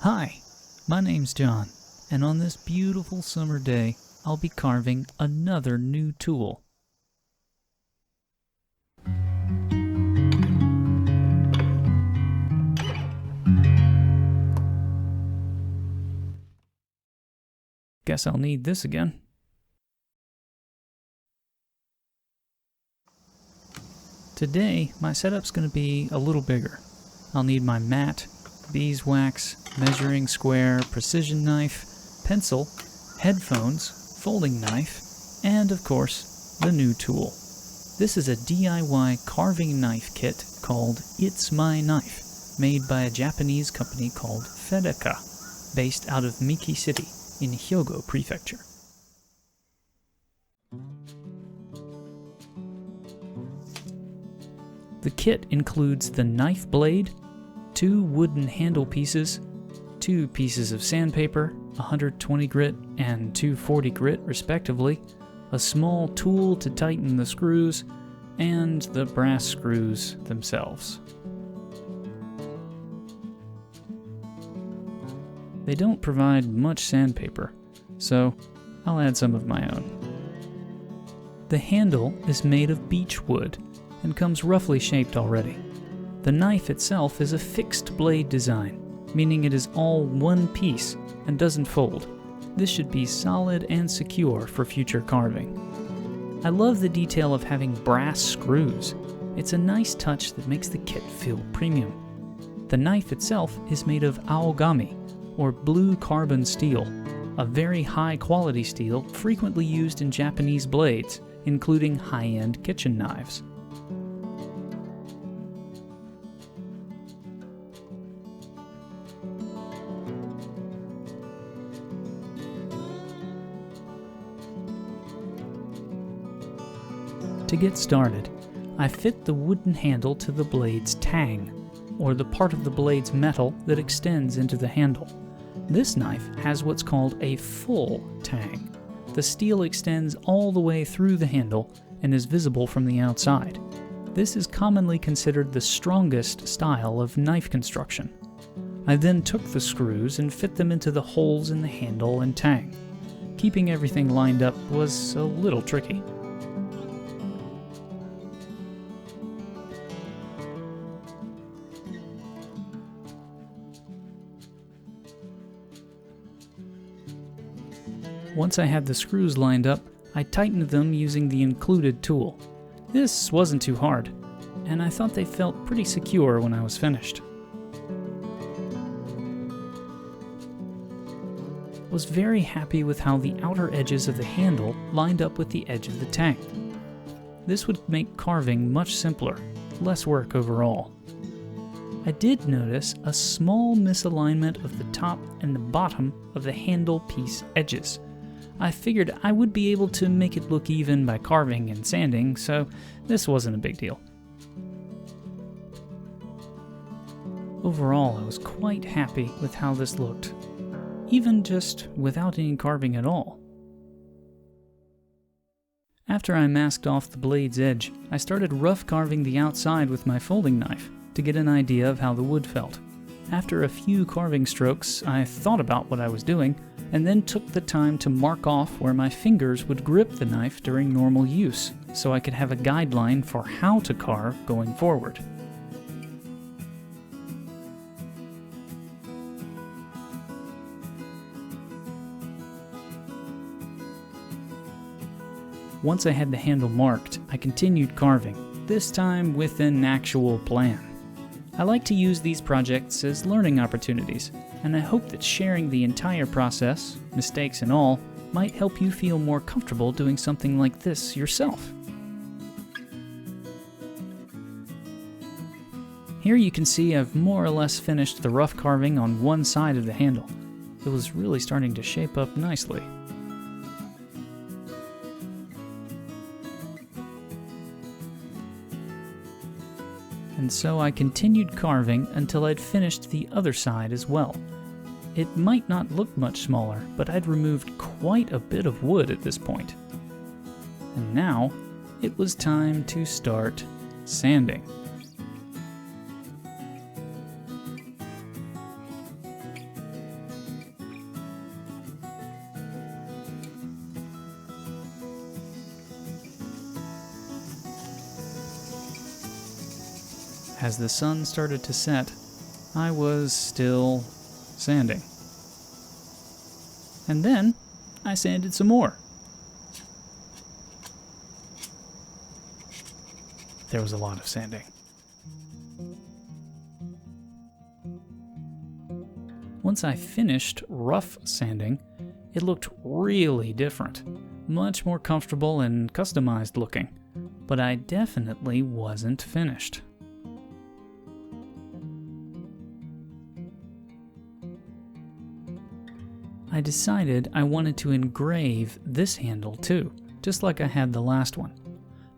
Hi, my name's John, and on this beautiful summer day, I'll be carving another new tool. Guess I'll need this again. Today, my setup's going to be a little bigger. I'll need my mat, beeswax, measuring square, precision knife, pencil, headphones, folding knife, and of course, the new tool. This is a DIY carving knife kit called It's My Knife, made by a Japanese company called Fedeka, based out of Miki City in Hyogo Prefecture. The kit includes the knife blade, 2 wooden handle pieces, 2 pieces of sandpaper, 120 grit and 240 grit respectively, a small tool to tighten the screws, and the brass screws themselves. They don't provide much sandpaper, so I'll add some of my own. The handle is made of beech wood and comes roughly shaped already. The knife itself is a fixed blade design, meaning it is all one piece and doesn't fold. This should be solid and secure for future carving. I love the detail of having brass screws. It's a nice touch that makes the kit feel premium. The knife itself is made of aogami, or blue carbon steel, a very high quality steel frequently used in Japanese blades, including high-end kitchen knives. To get started, I fit the wooden handle to the blade's tang, or the part of the blade's metal that extends into the handle. This knife has what's called a full tang. The steel extends all the way through the handle and is visible from the outside. This is commonly considered the strongest style of knife construction. I then took the screws and fit them into the holes in the handle and tang. Keeping everything lined up was a little tricky. Once I had the screws lined up, I tightened them using the included tool. This wasn't too hard, and I thought they felt pretty secure when I was finished. I was very happy with how the outer edges of the handle lined up with the edge of the tang. This would make carving much simpler, less work overall. I did notice a small misalignment of the top and the bottom of the handle piece edges. I figured I would be able to make it look even by carving and sanding, so this wasn't a big deal. Overall, I was quite happy with how this looked, even just without any carving at all. After I masked off the blade's edge, I started rough carving the outside with my folding knife to get an idea of how the wood felt. After a few carving strokes, I thought about what I was doing, and then took the time to mark off where my fingers would grip the knife during normal use, so I could have a guideline for how to carve going forward. Once I had the handle marked, I continued carving, this time with an actual plan. I like to use these projects as learning opportunities, and I hope that sharing the entire process, mistakes and all, might help you feel more comfortable doing something like this yourself. Here you can see I've more or less finished the rough carving on one side of the handle. It was really starting to shape up nicely. And so I continued carving until I'd finished the other side as well. It might not look much smaller, but I'd removed quite a bit of wood at this point. And now, it was time to start sanding. As the sun started to set, I was still sanding. And then I sanded some more. There was a lot of sanding. Once I finished rough sanding, it looked really different, much more comfortable and customized looking, but I definitely wasn't finished. I decided I wanted to engrave this handle too, just like I had the last one.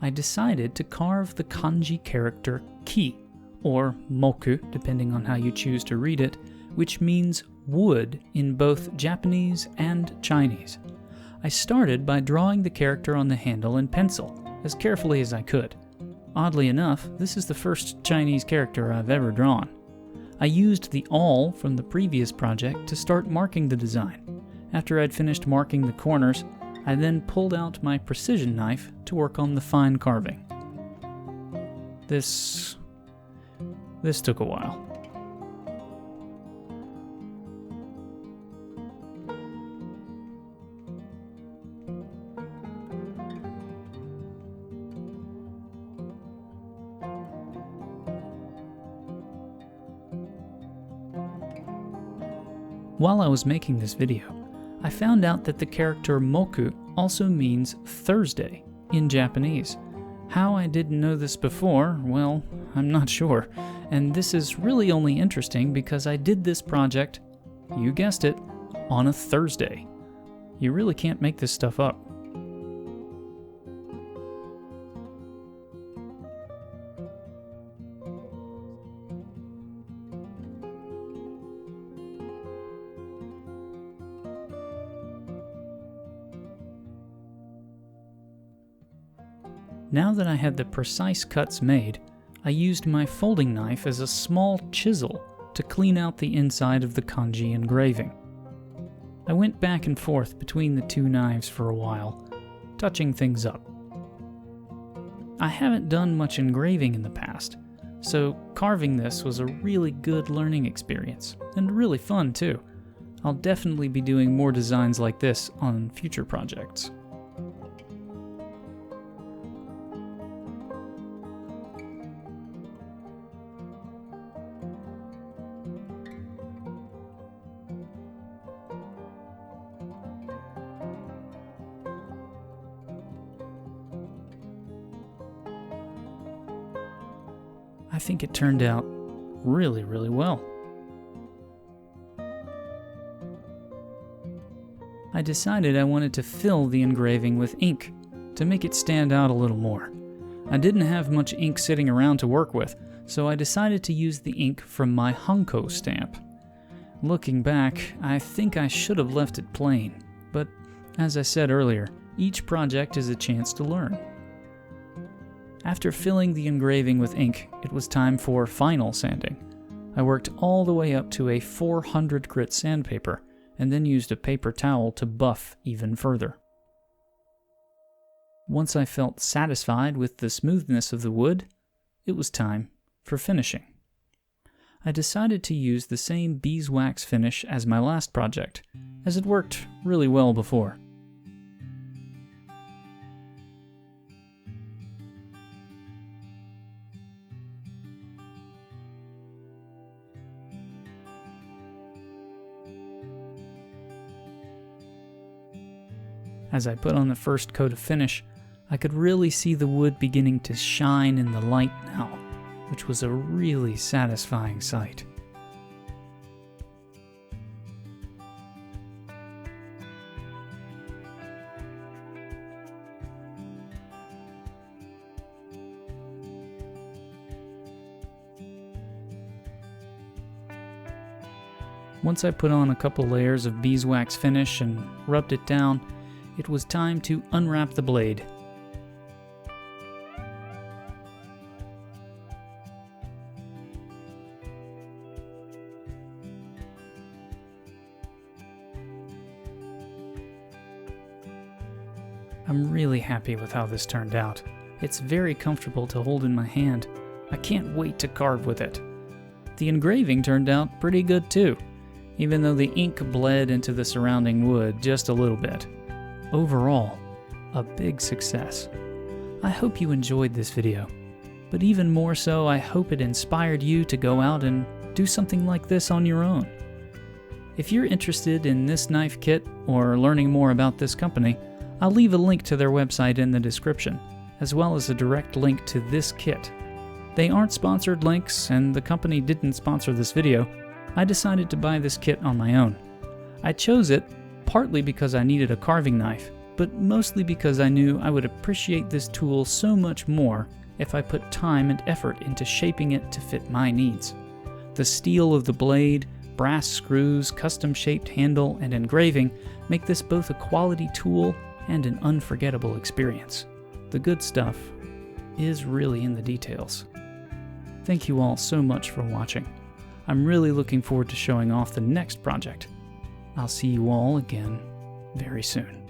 I decided to carve the kanji character ki, or moku, depending on how you choose to read it, which means wood in both Japanese and Chinese. I started by drawing the character on the handle in pencil, as carefully as I could. Oddly enough, this is the first Chinese character I've ever drawn. I used the awl from the previous project to start marking the design. After I'd finished marking the corners, I then pulled out my precision knife to work on the fine carving. This took a while. While I was making this video, I found out that the character moku also means Thursday in Japanese. How I didn't know this before, well, I'm not sure, and this is really only interesting because I did this project, you guessed it, on a Thursday. You really can't make this stuff up. Now that I had the precise cuts made, I used my folding knife as a small chisel to clean out the inside of the kanji engraving. I went back and forth between the two knives for a while, touching things up. I haven't done much engraving in the past, so carving this was a really good learning experience, and really fun too. I'll definitely be doing more designs like this on future projects. I think it turned out really, really well. I decided I wanted to fill the engraving with ink to make it stand out a little more. I didn't have much ink sitting around to work with, so I decided to use the ink from my Hanko stamp. Looking back, I think I should have left it plain, but as I said earlier, each project is a chance to learn. After filling the engraving with ink, it was time for final sanding. I worked all the way up to a 400 grit sandpaper, and then used a paper towel to buff even further. Once I felt satisfied with the smoothness of the wood, it was time for finishing. I decided to use the same beeswax finish as my last project, as it worked really well before. As I put on the first coat of finish, I could really see the wood beginning to shine in the light now, which was a really satisfying sight. Once I put on a couple layers of beeswax finish and rubbed it down, it was time to unwrap the blade. I'm really happy with how this turned out. It's very comfortable to hold in my hand, I can't wait to carve with it. The engraving turned out pretty good too, even though the ink bled into the surrounding wood just a little bit. Overall, a big success. I hope you enjoyed this video, but even more so, I hope it inspired you to go out and do something like this on your own. If you're interested in this knife kit or learning more about this company, I'll leave a link to their website in the description, as well as a direct link to this kit. They aren't sponsored links, and the company didn't sponsor this video. I decided to buy this kit on my own. I chose it partly because I needed a carving knife, but mostly because I knew I would appreciate this tool so much more if I put time and effort into shaping it to fit my needs. The steel of the blade, brass screws, custom-shaped handle, and engraving make this both a quality tool and an unforgettable experience. The good stuff is really in the details. Thank you all so much for watching. I'm really looking forward to showing off the next project. I'll see you all again very soon.